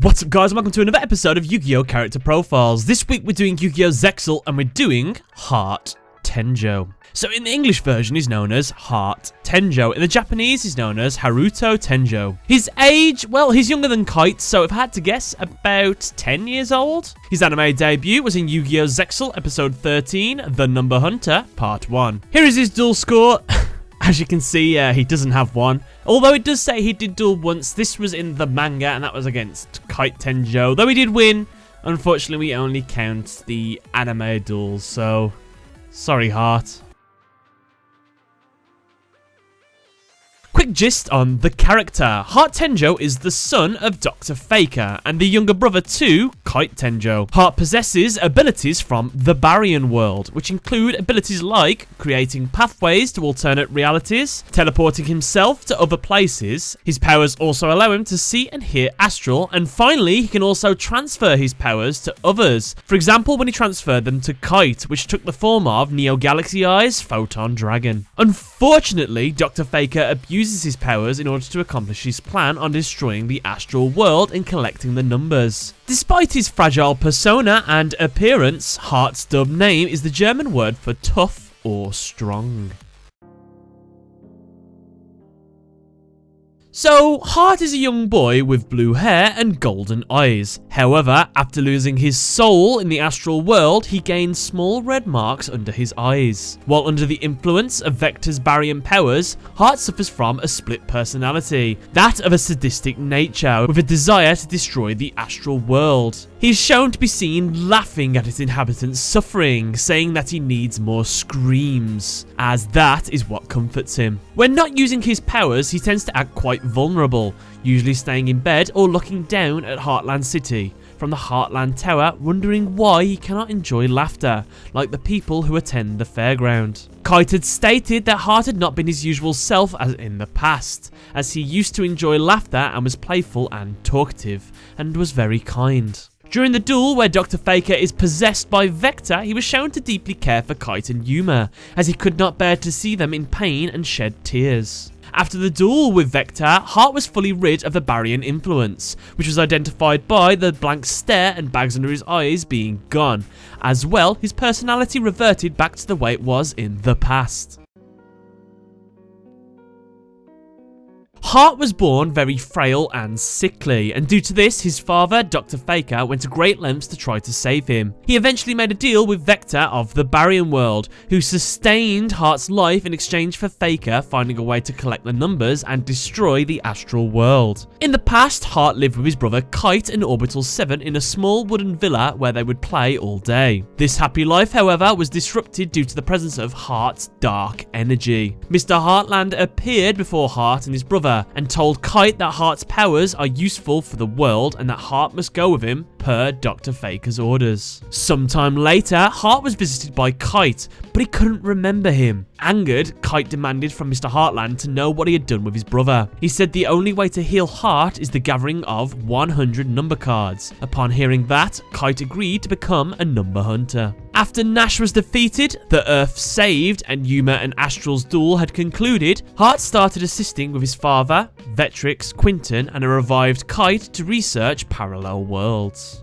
What's up guys, welcome to another episode of Yu-Gi-Oh! Character Profiles. This week we're doing Yu-Gi-Oh! Zexal and we're doing Hart Tenjo. So in the English version he's known as Hart Tenjo. In the Japanese he's known as Haruto Tenjo. His age, well, he's younger than Kite, so if I had to guess, about 10 years old. His anime debut was in Yu-Gi-Oh! Zexal episode 13, The Number Hunter, part 1. Here is his duel score. As you can see, he doesn't have one. Although it does say he did duel once. This was in the manga, and that was against Kite Tenjo. Though he did win, unfortunately we only count the anime duels, so sorry, Hart. Quick gist on the character. Hart Tenjo is the son of Dr. Faker and the younger brother to Kite Tenjo. Hart possesses abilities from the Baryon world, which include abilities like creating pathways to alternate realities, teleporting himself to other places. His powers also allow him to see and hear astral, and finally he can also transfer his powers to others. For example, when he transferred them to Kite, which took the form of Neo Galaxy Eye's Photon Dragon. Unfortunately, Dr. Faker abuses his powers in order to accomplish his plan on destroying the astral world and collecting the numbers. Despite his fragile persona and appearance, Hart's dub name is the German word for tough or strong. So, Hart is a young boy with blue hair and golden eyes. However, after losing his soul in the astral world, he gains small red marks under his eyes. While under the influence of Vector's Baryon powers, Hart suffers from a split personality, that of a sadistic nature, with a desire to destroy the astral world. He is shown to be seen laughing at his inhabitants' suffering, saying that he needs more screams, as that is what comforts him. When not using his powers, he tends to act quite vulnerable, usually staying in bed or looking down at Heartland City from the Heartland Tower, wondering why he cannot enjoy laughter like the people who attend the fairground. Kite had stated that Hart had not been his usual self as in the past, as he used to enjoy laughter and was playful and talkative, and was very kind. During the duel where Dr. Faker is possessed by Vector, he was shown to deeply care for Kite and Yuma, as he could not bear to see them in pain and shed tears. After the duel with Vector, Hart was fully rid of the Baryon influence, which was identified by the blank stare and bags under his eyes being gone. As well, his personality reverted back to the way it was in the past. Hart was born very frail and sickly, and due to this, his father, Dr. Faker, went to great lengths to try to save him. He eventually made a deal with Vector of the Baryon world, who sustained Hart's life in exchange for Faker finding a way to collect the numbers and destroy the astral world. In the past, Hart lived with his brother Kite and Orbital 7 in a small wooden villa where they would play all day. This happy life, however, was disrupted due to the presence of Hart's dark energy. Mr. Heartland appeared before Hart and his brother and told Kite that Hart's powers are useful for the world and that Hart must go with him per Dr. Faker's orders. Sometime later, Hart was visited by Kite, but he couldn't remember him. Angered, Kite demanded from Mr. Heartland to know what he had done with his brother. He said the only way to heal Hart is the gathering of 100 number cards. Upon hearing that, Kite agreed to become a number hunter. After Nash was defeated, the Earth saved, and Yuma and Astral's duel had concluded, Hart started assisting with his father, Vetrix, Quinton, and a revived Kite to research parallel worlds.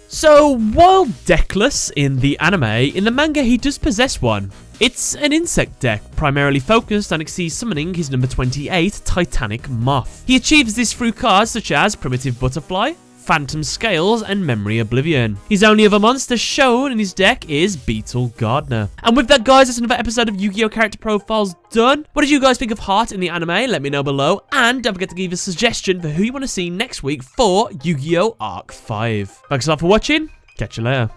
So, while deckless in the anime, in the manga he does possess one. It's an insect deck, primarily focused on Xyz summoning his number 28 Titanic Moth. He achieves this through cards such as Primitive Butterfly, Phantom Scales, and Memory Oblivion. His only other monster shown in his deck is Beetle Gardener. And with that, guys, that's another episode of Yu-Gi-Oh! Character Profiles done. What did you guys think of Hart in the anime? Let me know below. And don't forget to give a suggestion for who you want to see next week for Yu-Gi-Oh! Arc 5. Thanks a lot for watching. Catch you later.